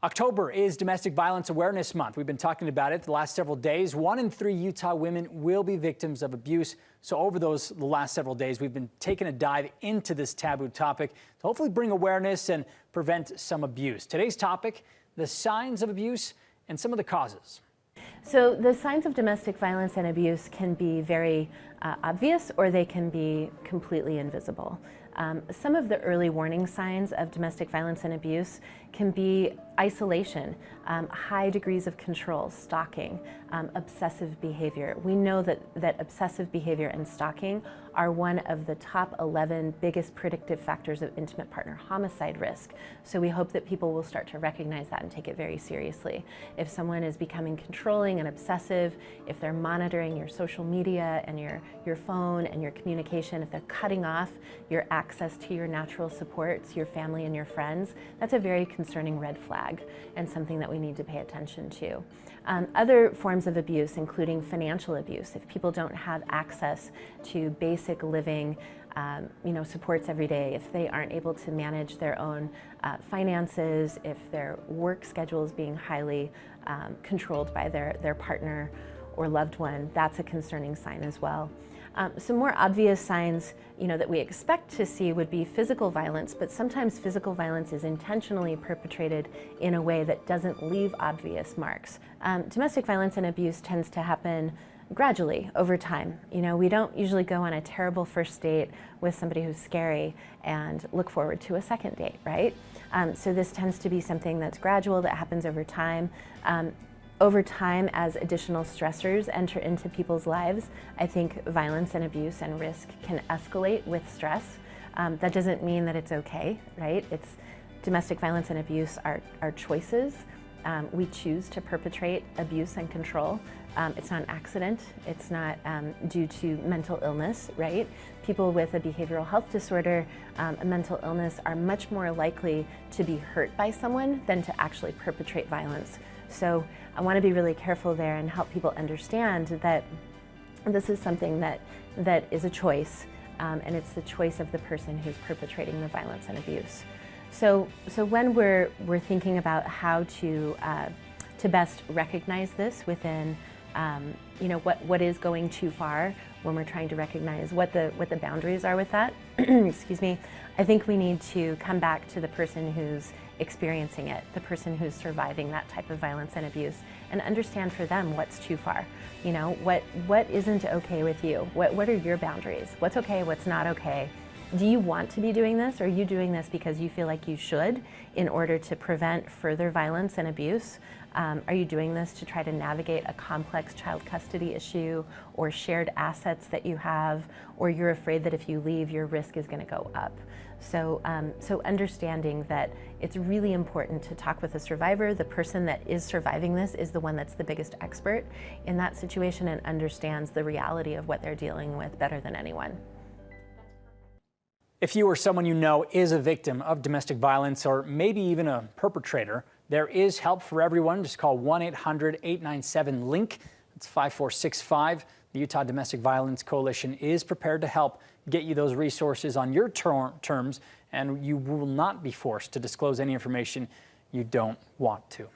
October is Domestic Violence Awareness Month. We've been talking about it the last several days. 1 in 3 Utah women will be victims of abuse. So over the last several days, we've been taking a dive into this taboo topic to hopefully bring awareness and prevent some abuse. Today's topic, the signs of abuse and some of the causes. So the signs of domestic violence and abuse can be very obvious, or they can be completely invisible. Some of the early warning signs of domestic violence and abuse can be isolation, high degrees of control, stalking, obsessive behavior. We know that obsessive behavior and stalking are one of the top 11 biggest predictive factors of intimate partner homicide risk. So we hope that people will start to recognize that and take it very seriously. If someone is becoming controlling and obsessive, if they're monitoring your social media and your phone and your communication, if they're cutting off your access to your natural supports, your family and your friends, that's a very concerning red flag and something that we need to pay attention to. Other forms of abuse, including financial abuse, if people don't have access to basic living supports every day, if they aren't able to manage their own finances, if their work schedule is being highly controlled by their partner or loved one, that's a concerning sign as well. Some more obvious signs, that we expect to see would be physical violence, but sometimes physical violence is intentionally perpetrated in a way that doesn't leave obvious marks. Domestic violence and abuse tends to happen gradually over time. We don't usually go on a terrible first date with somebody who's scary and look forward to a second date, right? So this tends to be something that's gradual, that happens over time. Over time, as additional stressors enter into people's lives, I think violence and abuse and risk can escalate with stress. That doesn't mean that it's okay, right? Domestic violence and abuse are choices. We choose to perpetrate abuse and control. It's not an accident. It's not due to mental illness, right? People with a behavioral health disorder, a mental illness, are much more likely to be hurt by someone than to actually perpetrate violence. So I want to be really careful there and help people understand that this is something that is a choice, and it's the choice of the person who's perpetrating the violence and abuse. So when we're thinking about how to best recognize this within what is going too far, when we're trying to recognize what the boundaries are with that, excuse me, I think we need to come back to the person who's experiencing it, the person who's surviving that type of violence and abuse, and understand for them what's too far. What isn't okay with you? What are your boundaries? What's okay, what's not okay? Do you want to be doing this, or are you doing this because you feel like you should in order to prevent further violence and abuse? Are you doing this to try to navigate a complex child custody issue or shared assets that you have, or you're afraid that if you leave, your risk is going to go up? So understanding that it's really important to talk with a survivor. The person that is surviving this is the one that's the biggest expert in that situation and understands the reality of what they're dealing with better than anyone. If you or someone you know is a victim of domestic violence, or maybe even a perpetrator, there is help for everyone. Just call 1-800-897-LINK. That's 5465. The Utah Domestic Violence Coalition is prepared to help get you those resources on your terms, and you will not be forced to disclose any information you don't want to.